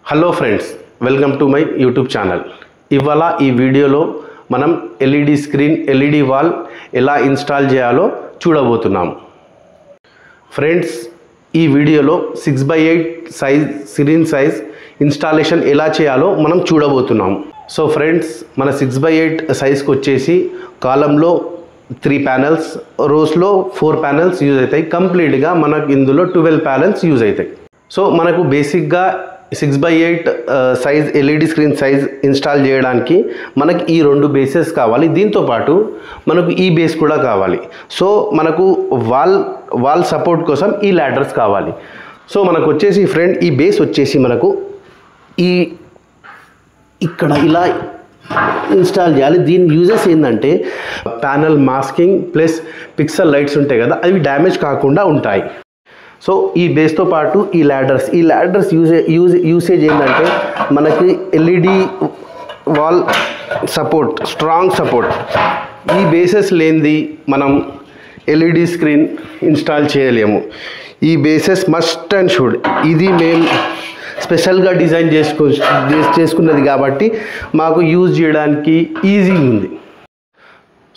Hello friends, welcome to my YouTube channel. ఇవాళ ఈ వీడియోలో మనం ఎల్ఈడి స్క్రీన్, ఎల్ఈడి వాల్ ఎలా ఇన్స్టాల్ చేయాలో చూడబోతున్నాం. ఫ్రెండ్స్, ఈ వీడియోలో 6x8 size screen size installation ఎలా చేయాలో మనం చూడబోతున్నాం. సో ఫ్రెండ్స్, మన 6x8 సైజ్కి వచ్చేసి కాలంలో 3 ప్యానెల్స్, రోస్లో 4 ప్యానెల్స్ యూజ్ అవుతాయి. కంప్లీట్గా మనకు ఇందులో 12 ప్యానెల్స్ యూజ్ అవుతాయి. సో మనకు బేసిక్గా 6x8 size LED screen size install చేయడానికి మనకి ఈ 2 బేసెస్ కావాలి. దీంతోపాటు మనకు ఈ బేస్ కూడా కావాలి. సో మనకు వాల్ సపోర్ట్ కోసం ఈ ల్యాడర్స్ కావాలి. సో మనకు వచ్చేసి ఫ్రెండ్, ఈ బేస్ వచ్చేసి మనకు ఇక్కడ ఇలా ఇన్స్టాల్ చేయాలి. దీని యూజెస్ ఏంటంటే panel masking plus pixel lights ఉంటాయి కదా, అవి డ్యామేజ్ కాకుండా ఉంటాయి. సో ఈ బేస్తో పాటు ఈ ల్యాడర్స్ యూసేజ్ ఏంటంటే మనకి LED wall support, strong support. ఈ బేసెస్ లేనిది మనం ఎల్ఈడి స్క్రీన్ ఇన్స్టాల్ చేయలేము. ఈ బేసెస్ మస్ట్ అండ్ షుడ్. ఇది మేము స్పెషల్గా డిజైన్ చేసుకున్నది కాబట్టి మాకు యూజ్ చేయడానికి ఈజీ ఉంది.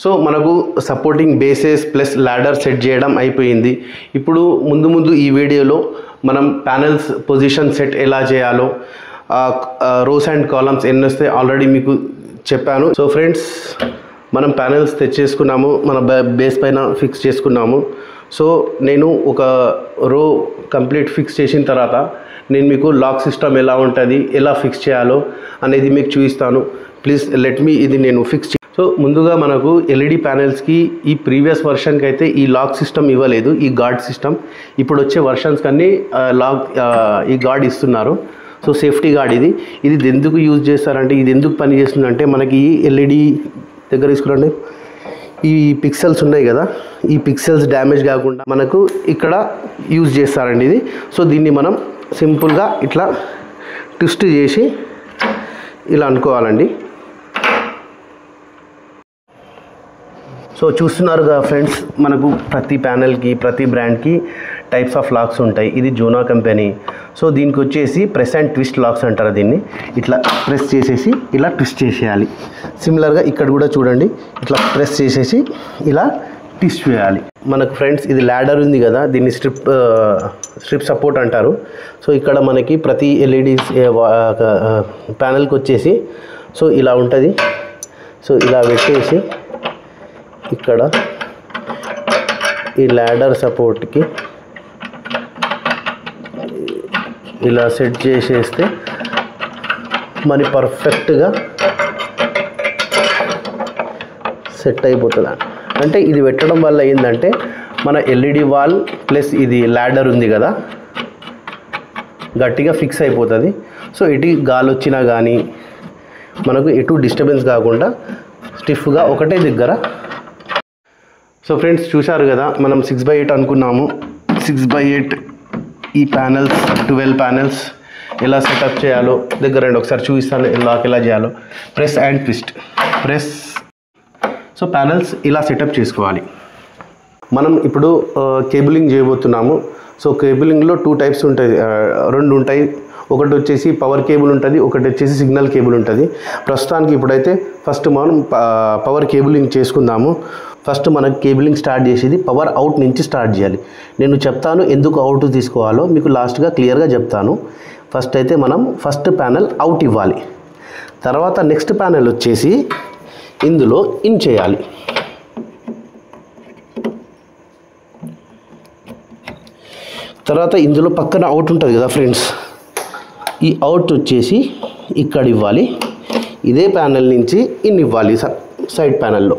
సో మనకు supporting bases plus ladder set చేయడం అయిపోయింది. ఇప్పుడు ముందు ఈ వీడియోలో మనం ప్యానెల్స్ పొజిషన్ సెట్ ఎలా చేయాలో, రోస్ అండ్ కాలమ్స్ ఎన్ని వస్తే ఆల్రెడీ మీకు చెప్పాను. సో ఫ్రెండ్స్, మనం ప్యానెల్స్ తెచ్చేసుకున్నాము, మన బేస్ పైన ఫిక్స్ చేసుకున్నాము. సో నేను ఒక రో కంప్లీట్ ఫిక్స్ చేసిన తర్వాత నేను మీకు లాక్ సిస్టమ్ ఎలా ఉంటుంది, ఎలా ఫిక్స్ చేయాలో అనేది మీకు చూపిస్తాను. ప్లీజ్ లెట్ మీ ఇది నేను ఫిక్స్. సో ముందుగా మనకు ఎల్ఈడి ప్యానెల్స్కి ఈ ప్రీవియస్ వర్షన్కి అయితే ఈ లాక్ సిస్టమ్ ఇవ్వలేదు, ఈ గార్డ్ సిస్టమ్. ఇప్పుడు వచ్చే వర్షన్స్ కన్నీ ఈ గార్డ్ ఇస్తున్నారు. సో సేఫ్టీ గార్డ్ ఇది ఎందుకు యూజ్ చేస్తారంటే, ఇది ఎందుకు పని చేస్తుందంటే మనకి ఈ ఎల్ఈడి దగ్గర తీసుకురండి, ఈ పిక్సెల్స్ ఉన్నాయి కదా, ఈ పిక్సెల్స్ డ్యామేజ్ కాకుండా మనకు ఇక్కడ యూజ్ చేస్తారండి ఇది. సో దీన్ని మనం సింపుల్గా ఇట్లా ట్విస్ట్ చేసి ఇలా అనుకోవాలండి. సో చూస్తున్నారుగా ఫ్రెండ్స్, మనకు ప్రతి ప్యానెల్కి, ప్రతి బ్రాండ్కి టైప్స్ ఆఫ్ లాక్స్ ఉంటాయి. ఇది జోనా కంపెనీ. సో దీనికి వచ్చేసి ప్రెస్ అండ్ ట్విస్ట్ లాక్స్ అంటారు. దీన్ని ఇట్లా ప్రెస్ చేసేసి ఇలా ట్విస్ట్ చేసేయాలి. సిమిలర్గా ఇక్కడ కూడా చూడండి, ఇట్లా ప్రెస్ చేసేసి ఇలా ట్విస్ట్ చేయాలి. మనకు ఫ్రెండ్స్, ఇది ల్యాడర్ ఉంది కదా, దీన్ని స్ట్రిప్ సపోర్ట్ అంటారు. సో ఇక్కడ మనకి ప్రతి ఎల్ఈడి ప్యానెల్కి వచ్చేసి సో ఇలా ఉంటుంది. సో ఇలా పెట్టేసి ఇక్కడ ఈ ల్యాడర్ సపోర్ట్కి ఇలా సెట్ చేసేస్తే మరి పర్ఫెక్ట్గా సెట్ అయిపోతుంది. అంటే ఇది పెట్టడం వల్ల ఏంటంటే మన ఎల్ఈడి వాల్ ప్లస్ ఇది ల్యాడర్ ఉంది కదా, గట్టిగా ఫిక్స్ అయిపోతుంది. సో ఎటు గాలి వచ్చినా కానీ మనకు ఎటు డిస్టర్బెన్స్ కాకుండా స్టిఫ్గా ఒకటే దగ్గర. సో ఫ్రెండ్స్, చూశారు కదా, మనం 6x8 అనుకున్నాము. 6x8 ఈ ప్యానెల్స్ 12 ప్యానెల్స్ ఎలా సెటప్ చేయాలో దగ్గర రండి, ఒకసారి చూపిస్తాను లాక్ ఎలా చేయాలో. Press and twist, press. So panels ఇలా సెటప్ చేసుకోవాలి. మనం ఇప్పుడు కేబులింగ్ చేయబోతున్నాము. సో కేబులింగ్లో 2 టైప్స్ ఉంటాయి, 2 ఉంటాయి. ఒకటి వచ్చేసి పవర్ కేబుల్ ఉంటుంది, ఒకటి వచ్చేసి సిగ్నల్ కేబుల్ ఉంటుంది. ప్రస్తుతానికి ఇప్పుడైతే ఫస్ట్ మనం పవర్ కేబులింగ్ చేసుకుందాము. ఫస్ట్ మనకు కేబులింగ్ స్టార్ట్ చేసేది పవర్ అవుట్ నుంచి స్టార్ట్ చేయాలి. నేను చెప్తాను ఎందుకు అవుట్ తీసుకోవాలో, మీకు లాస్ట్గా క్లియర్గా చెప్తాను. ఫస్ట్ అయితే మనం ఫస్ట్ ప్యానెల్ అవుట్ ఇవ్వాలి. తర్వాత నెక్స్ట్ ప్యానెల్ వచ్చేసి ఇందులో ఇన్ చేయాలి. తర్వాత ఇందులో పక్కన అవుట్ ఉంటుంది కదా ఫ్రెండ్స్, ఈ అవుట్ వచ్చేసి ఇక్కడ ఇవ్వాలి. ఇదే ప్యానెల్ నుంచి ఇన్ ఇవ్వాలి సైడ్ ప్యానెల్లో.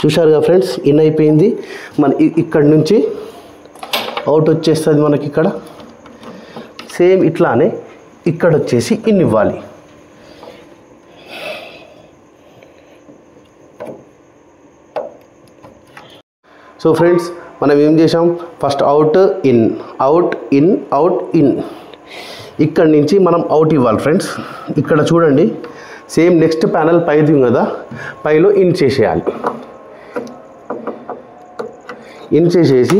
చూశారుగా ఫ్రెండ్స్, ఇన్ అయిపోయింది. మన ఇక్కడ నుంచి అవుట్ వచ్చేస్తుంది మనకి. ఇక్కడ సేమ్ ఇట్లానే ఇక్కడ వచ్చేసి ఇన్ ఇవ్వాలి. సో ఫ్రెండ్స్, మనం ఏం చేసాం, first out in, out in, out in. ఇక్కడ నుంచి మనం అవుట్ ఇవ్వాలి ఫ్రెండ్స్. ఇక్కడ చూడండి, సేమ్ నెక్స్ట్ ప్యానల్ పైది కదా, పైలో ఇన్ చేసేయాలి. ఇన్ చేసేసి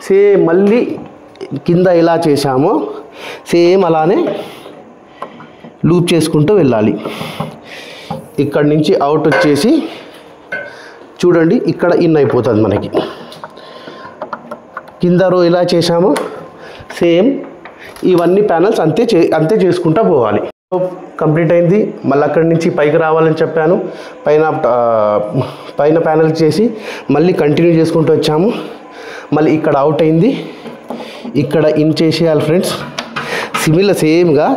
సేమ్ మళ్ళీ కింద ఎలా చేసామో సేమ్ అలానే లూప్ చేసుకుంటూ వెళ్ళాలి. ఇక్కడ నుంచి అవుట్ వచ్చేసి చూడండి ఇక్కడ ఇన్ అయిపోతుంది మనకి. కింద రో ఎలా చేసామో సేమ్ ఇవన్నీ ప్యానల్స్ అంతే చేసుకుంటూ పోవాలి. కంప్లీట్ అయింది. మళ్ళీ అక్కడి నుంచి పైకి రావాలని చెప్పాను. పైన ప్యానల్ చేసి మళ్ళీ కంటిన్యూ చేసుకుంటూ వచ్చాము. మళ్ళీ ఇక్కడ అవుట్ అయింది, ఇక్కడ ఇన్ చేసేయాలి ఫ్రెండ్స్. సిమిలర్ సేమ్గా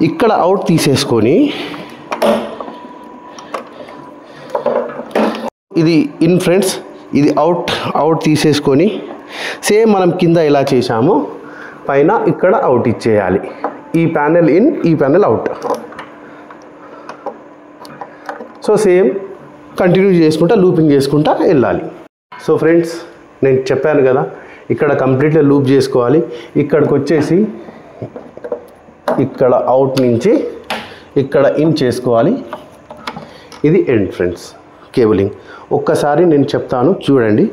ఇక్కడ అవుట్ తీసేసుకొని ఇది ఇన్ ఫ్రెండ్స్, ఇది అవుట్ తీసేసుకొని సేమ్ మనం కింద ఎలా చేసామో పైన ఇక్కడ అవుట్ ఇచ్చేయాలి. ఈ ప్యానెల్ ఇన్, ఈ panel out. So same continue చేసుకుంటా లూపింగ్ చేసుకుంటా వెళ్ళాలి. సో ఫ్రెండ్స్ నేను చెప్పాను కదా, ఇక్కడ కంప్లీట్గా లూప్ చేసుకోవాలి. ఇక్కడికి వచ్చేసి ఇక్కడ అవుట్ నుంచి ఇక్కడ ఇన్ చేసుకోవాలి. ఇది ఎండ్ ఫ్రెండ్స్ కేబులింగ్. ఒక్కసారి నేను చెప్తాను చూడండి.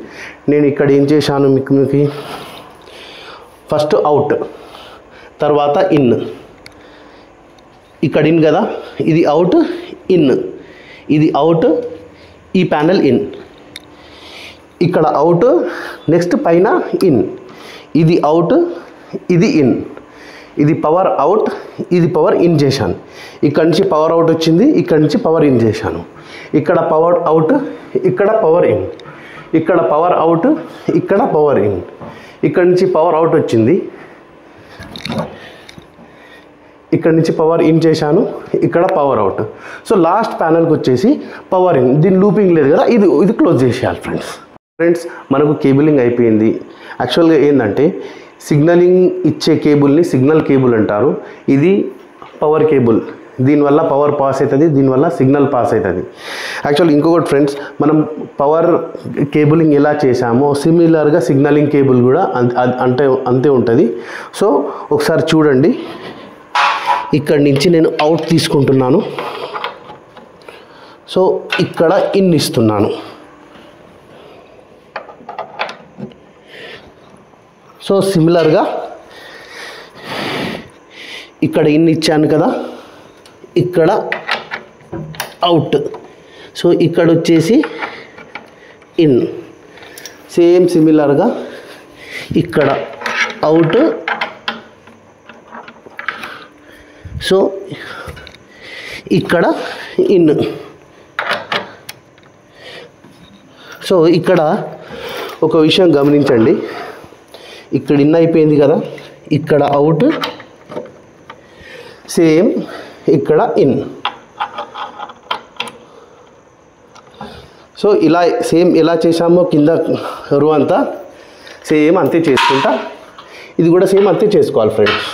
నేను ఇక్కడ ఏం చేశాను మీకు ఫస్ట్ అవుట్, తర్వాత ఇన్. ఇక్కడ ఇన్ కదా, ఇది అవుట్ ఇన్, ఇది అవుట్, ఈ ప్యానెల్ ఇన్. ఇక్కడ అవుట్, నెక్స్ట్ పైన ఇన్, ఇది అవుట్, ఇది ఇన్, ఇది పవర్ అవుట్, ఇది పవర్ ఇన్ చేశాను. ఇక్కడ నుంచి పవర్ అవుట్ వచ్చింది, ఇక్కడ నుంచి పవర్ ఇన్ చేశాను. ఇక్కడ పవర్ అవుట్, ఇక్కడ పవర్ ఇన్, ఇక్కడ పవర్ అవుట్, ఇక్కడ పవర్ ఇన్. ఇక్కడ నుంచి పవర్ అవుట్ వచ్చింది, ఇక్కడ నుంచి పవర్ ఇన్ చేశాను, ఇక్కడ పవర్ అవుట్. సో లాస్ట్ ప్యానల్కి వచ్చేసి పవర్ ఇన్. దీని లూపింగ్ లేదు కదా, ఇది క్లోజ్ చేసేయాలి ఫ్రెండ్స్. మనకు కేబులింగ్ అయిపోయింది. యాక్చువల్గా ఏంటంటే సిగ్నలింగ్ ఇచ్చే కేబుల్ని సిగ్నల్ కేబుల్ అంటారు. ఇది పవర్ కేబుల్. దీనివల్ల పవర్ పాస్ అవుతుంది, దీనివల్ల సిగ్నల్ పాస్ అవుతుంది. యాక్చువల్ ఇంకొకటి ఫ్రెండ్స్, మనం పవర్ కేబులింగ్ ఎలా చేసామో సిమిలర్గా సిగ్నలింగ్ కేబుల్ కూడా అంతే ఉంటుంది. సో ఒకసారి చూడండి. ఇక్కడి నుంచి నేను అవుట్ తీసుకుంటున్నాను. సో ఇక్కడ ఇన్ ఇస్తున్నాను. సో సిమిలర్గా ఇక్కడ ఇన్ ఇచ్చాను కదా, ఇక్కడ అవుట్. సో ఇక్కడ వచ్చేసి ఇన్. సేమ్ సిమిలర్గా ఇక్కడ అవుట్. సో ఇక్కడ ఇన్. సో ఇక్కడ ఒక విషయం గమనించండి. ఇక్కడ ఇన్ అయిపోయింది కదా, ఇక్కడ అవుట్, సేమ్ ఇక్కడ ఇన్. సో ఇలా సేమ్ ఎలా చేసామో కింద రో అంతా సేమ్ అంతే చేసుకుంటా, ఇది కూడా సేమ్ అంతే చేసుకోవాలి ఫ్రెండ్స్.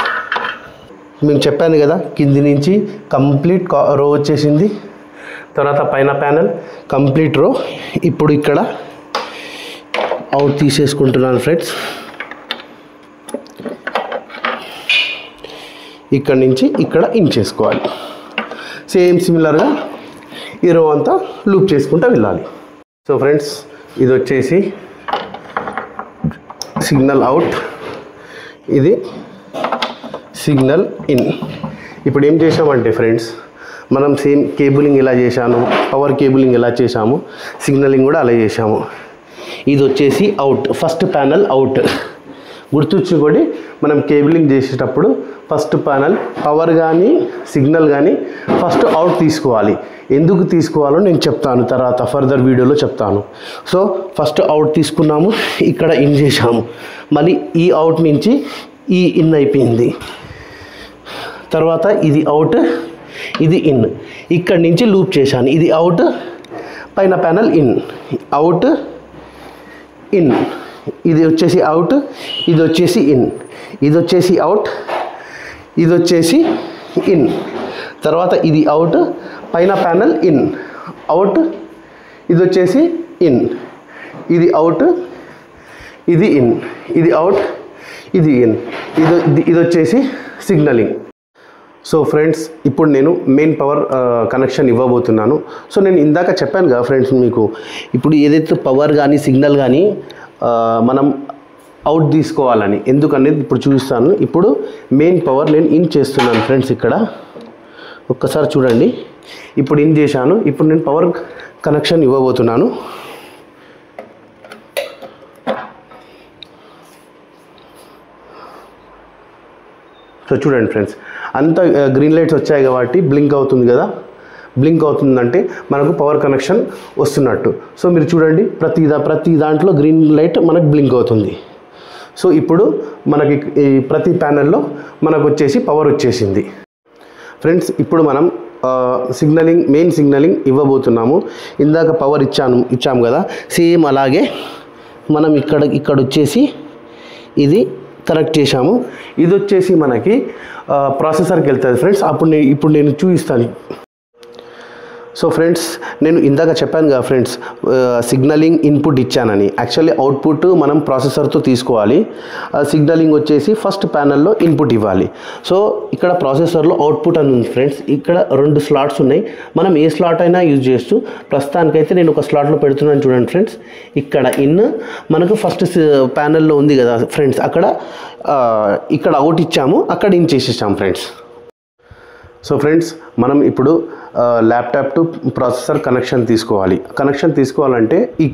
మేము చెప్పాను కదా, కింది నుంచి కంప్లీట్ రో వచ్చేసింది. తర్వాత పైన ప్యానల్ కంప్లీట్ రో. ఇప్పుడు ఇక్కడ అవుట్ తీసేసుకుంటున్నాను ఫ్రెండ్స్. ఇక్కడ నుంచి ఇక్కడ ఇన్ చేసుకోవాలి. సేమ్ సిమిలర్గా ఈ రో అంతా లూప్ చేసుకుంటూ వెళ్ళాలి. సో ఫ్రెండ్స్ ఇది వచ్చేసి సిగ్నల్ అవుట్, ఇది సిగ్నల్ ఇన్. ఇప్పుడు ఏం చేసామంటే ఫ్రెండ్స్, మనం సేమ్ కేబులింగ్ ఎలా చేశాము, పవర్ కేబులింగ్ ఎలా చేసాము, సిగ్నలింగ్ కూడా అలా చేసాము. ఇది వచ్చేసి అవుట్, ఫస్ట్ ప్యానల్ అవుట్. గుర్తుంచుకోండి, మనం కేబులింగ్ చేసేటప్పుడు ఫస్ట్ ప్యానల్ పవర్ కానీ సిగ్నల్ కానీ ఫస్ట్ అవుట్ తీసుకోవాలి. ఎందుకు తీసుకోవాలో నేను చెప్తాను, తర్వాత ఫర్దర్ వీడియోలో చెప్తాను. సో ఫస్ట్ అవుట్ తీసుకున్నాము, ఇక్కడ ఇన్ చేసాము. మళ్ళీ ఈ అవుట్ నుంచి ఈ ఇన్ అయిపోయింది. తర్వాత ఇది అవుట్, ఇది ఇన్. ఇక్కడ నుంచి లూప్ చేశాను. ఇది అవుట్, పైన ప్యానల్ ఇన్, అవుట్ ఇన్. ఇది వచ్చేసి అవుట్, ఇది వచ్చేసి ఇన్, ఇది వచ్చేసి అవుట్, ఇది వచ్చేసి ఇన్. తర్వాత ఇది అవుట్, పైన ప్యానల్ ఇన్, అవుట్, ఇది వచ్చేసి ఇన్, ఇది అవుట్, ఇది ఇన్, ఇది అవుట్, ఇది ఇన్. ఇది వచ్చేసి సిగ్నలింగ్. సో ఫ్రెండ్స్, ఇప్పుడు నేను మెయిన్ పవర్ కనెక్షన్ ఇవ్వబోతున్నాను. సో నేను ఇందాక చెప్పాను కదా ఫ్రెండ్స్ మీకు, ఇప్పుడు ఏదైతే పవర్ కానీ సిగ్నల్ కానీ మనం అవుట్ తీసుకోవాలని, ఎందుకనేది ఇప్పుడు చూపిస్తాను. ఇప్పుడు మెయిన్ పవర్ నేను ఇన్ చేస్తున్నాను ఫ్రెండ్స్. ఇక్కడ ఒక్కసారి చూడండి, ఇప్పుడు ఇన్ చేశాను. ఇప్పుడు నేను పవర్ కనెక్షన్ ఇవ్వబోతున్నాను. సో చూడండి ఫ్రెండ్స్, అంత గ్రీన్ లైట్స్ వచ్చాయి కాబట్టి బ్లింక్ అవుతుంది కదా. బ్లింక్ అవుతుందంటే మనకు పవర్ కనెక్షన్ వస్తున్నట్టు. సో మీరు చూడండి, ప్రతి దాంట్లో గ్రీన్ లైట్ మనకు బ్లింక్ అవుతుంది. సో ఇప్పుడు మనకి ప్రతి ప్యానెల్లో మనకు వచ్చేసి పవర్ వచ్చేసింది ఫ్రెండ్స్. ఇప్పుడు మనం మెయిన్ సిగ్నలింగ్ ఇవ్వబోతున్నాము. ఇందాక పవర్ ఇచ్చాము కదా, సేమ్ అలాగే మనం ఇక్కడ వచ్చేసి ఇది కనెక్ట్ చేశాము. ఇది వచ్చేసి మనకి ప్రాసెసర్కి వెళ్తుంది ఫ్రెండ్స్. ఇప్పుడు నేను చూపిస్తాను. సో ఫ్రెండ్స్, నేను ఇందాక చెప్పాను కదా ఫ్రెండ్స్, సిగ్నలింగ్ ఇన్పుట్ ఇచ్చానని. యాక్చువల్లీ అవుట్పుట్ మనం ప్రాసెసర్తో తీసుకోవాలి. సిగ్నలింగ్ వచ్చేసి ఫస్ట్ ప్యానల్లో ఇన్పుట్ ఇవ్వాలి. సో ఇక్కడ ప్రాసెసర్లో అవుట్పుట్ అని ఉంది ఫ్రెండ్స్. ఇక్కడ 2 స్లాట్స్ ఉన్నాయి. మనం ఏ స్లాట్ అయినా యూజ్ చేయొచ్చు. ప్రస్తుతానికైతే నేను ఒక స్లాట్లో పెడుతున్నాను చూడండి ఫ్రెండ్స్. ఇక్కడ మనకు ఫస్ట్ ప్యానల్లో ఉంది కదా ఫ్రెండ్స్, ఇక్కడ అవుట్ ఇచ్చాము, అక్కడ ఇన్ చేసేసాము ఫ్రెండ్స్. సో ఫ్రెండ్స్, మనం ఇప్పుడు ల్యాప్టాప్ టు ప్రాసెసర్ కనెక్షన్ తీసుకోవాలంటే ఈ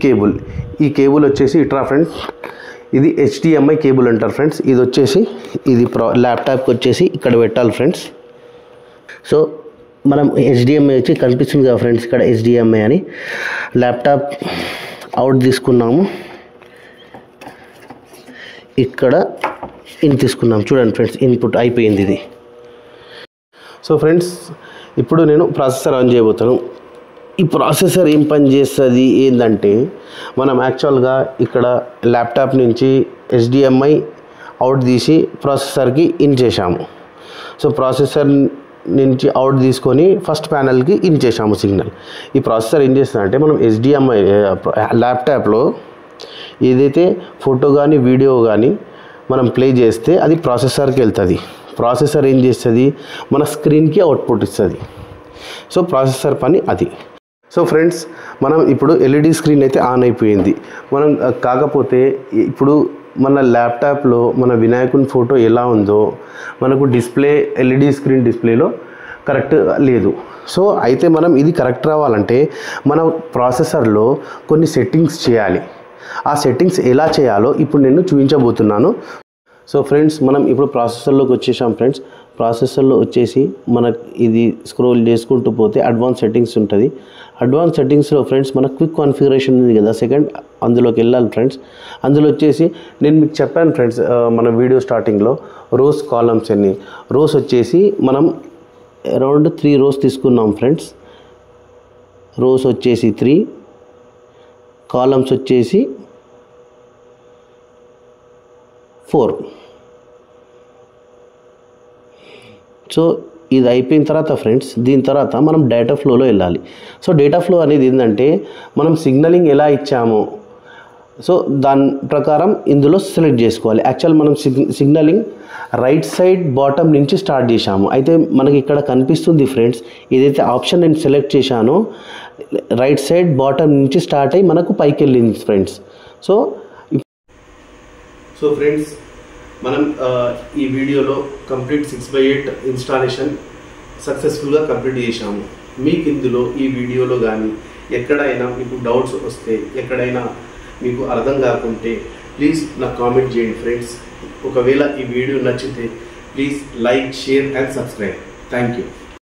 కేబుల్ వచ్చేసి ఇట్రా ఫ్రెండ్స్. ఇది HDMI కేబుల్ అంటారు ఫ్రెండ్స్. ఇది వచ్చేసి ల్యాప్టాప్కి వచ్చేసి ఇక్కడ పెట్టాలి ఫ్రెండ్స్. సో మనం HDMI వచ్చి కనిపిస్తుంది కదా ఫ్రెండ్స్, ఇక్కడ HDMI అని. ల్యాప్టాప్ అవుట్ తీసుకున్నాము, ఇక్కడ ఇన్ తీసుకున్నాము. చూడండి ఫ్రెండ్స్, ఇన్పుట్ అయిపోయింది ఇది. సో ఫ్రెండ్స్, ఇప్పుడు నేను ప్రాసెసర్ ఆన్ చేయబోతాను. ఈ ప్రాసెసర్ ఏం పని చేస్తుంది ఏంటంటే, మనం యాక్చువల్గా ఇక్కడ ల్యాప్టాప్ నుంచి HDMI అవుట్ తీసి ప్రాసెసర్కి ఇన్ చేశాము. సో ప్రాసెసర్ నుంచి అవుట్ తీసుకొని ఫస్ట్ ప్యానల్కి ఇన్ చేశాము సిగ్నల్. ఈ ప్రాసెసర్ ఏం చేస్తుందంటే, మనం HDMI ల్యాప్టాప్లో ఏదైతే ఫోటో కానీ వీడియో కానీ మనం ప్లే చేస్తే అది ప్రాసెసర్కి వెళ్తుంది. ప్రాసెసర్ ఏం చేస్తుంది, మన స్క్రీన్కి అవుట్పుట్ ఇస్తుంది. సో ప్రాసెసర్ పని అది. సో ఫ్రెండ్స్, మనం ఇప్పుడు LED స్క్రీన్ అయితే ఆన్ అయిపోయింది. కాకపోతే ఇప్పుడు మన ల్యాప్టాప్లో మన వినాయకుని ఫోటో ఎలా ఉందో మనకు LED స్క్రీన్ డిస్ప్లేలో కరెక్ట్ లేదు. సో అయితే మనం ఇది కరెక్ట్ రావాలంటే మన ప్రాసెసర్లో కొన్ని సెట్టింగ్స్ చేయాలి. ఆ సెట్టింగ్స్ ఎలా చేయాలో ఇప్పుడు నేను చూపించబోతున్నాను. సో ఫ్రెండ్స్, మనం ఇప్పుడు ప్రాసెసర్లోకి వచ్చేసాం ఫ్రెండ్స్. ప్రాసెసర్లో వచ్చేసి మనకు ఇది స్క్రోల్ చేసుకుంటూ పోతే అడ్వాన్స్ సెట్టింగ్స్ ఉంటుంది. అడ్వాన్స్ సెట్టింగ్స్లో ఫ్రెండ్స్ మన క్విక్ కాన్ఫిగరేషన్ ఉంది కదా సెకండ్, అందులోకి వెళ్ళాలి ఫ్రెండ్స్. అందులో వచ్చేసి నేను మీకు చెప్పాను ఫ్రెండ్స్, మన వీడియో స్టార్టింగ్లో రోస్ కాలమ్స్ అన్ని. రోస్ వచ్చేసి మనం అరౌండ్ 3 రోస్ తీసుకున్నాం ఫ్రెండ్స్. రోస్ వచ్చేసి 3, కాలమ్స్ వచ్చేసి 4. సో ఇది అయిపోయిన తర్వాత ఫ్రెండ్స్, దీని తర్వాత మనం డేటా ఫ్లోలో వెళ్ళాలి. సో డేటా ఫ్లో అనేది ఏంటంటే, మనం సిగ్నలింగ్ ఎలా ఇచ్చామో సో దాని ప్రకారం ఇందులో సెలెక్ట్ చేసుకోవాలి. యాక్చువల్ మనం సిగ్నలింగ్ రైట్ సైడ్ బాటమ్ నుంచి స్టార్ట్ చేశాము. అయితే మనకి ఇక్కడ కనిపిస్తుంది ఫ్రెండ్స్, ఏదైతే ఆప్షన్ నేను సెలెక్ట్ చేశానో రైట్ సైడ్ బాటమ్ నుంచి స్టార్ట్ అయ్యి మనకు పైకి వెళ్ళింది ఫ్రెండ్స్. సో ఫ్రెండ్స్, మనం ఈ వీడియోలో కంప్లీట్ 6x8 ఇన్స్టాలేషన్ సక్సెస్ఫుల్గా కంప్లీట్ చేశాము. మీకు ఇందులో ఈ వీడియోలో కానీ ఎక్కడైనా మీకు డౌట్స్ వస్తే, ఎక్కడైనా మీకు అర్థం కాకుంటే ప్లీజ్ నాకు కామెంట్ చేయండి ఫ్రెండ్స్. ఒకవేళ ఈ వీడియో నచ్చితే please like, share and subscribe. Thank you.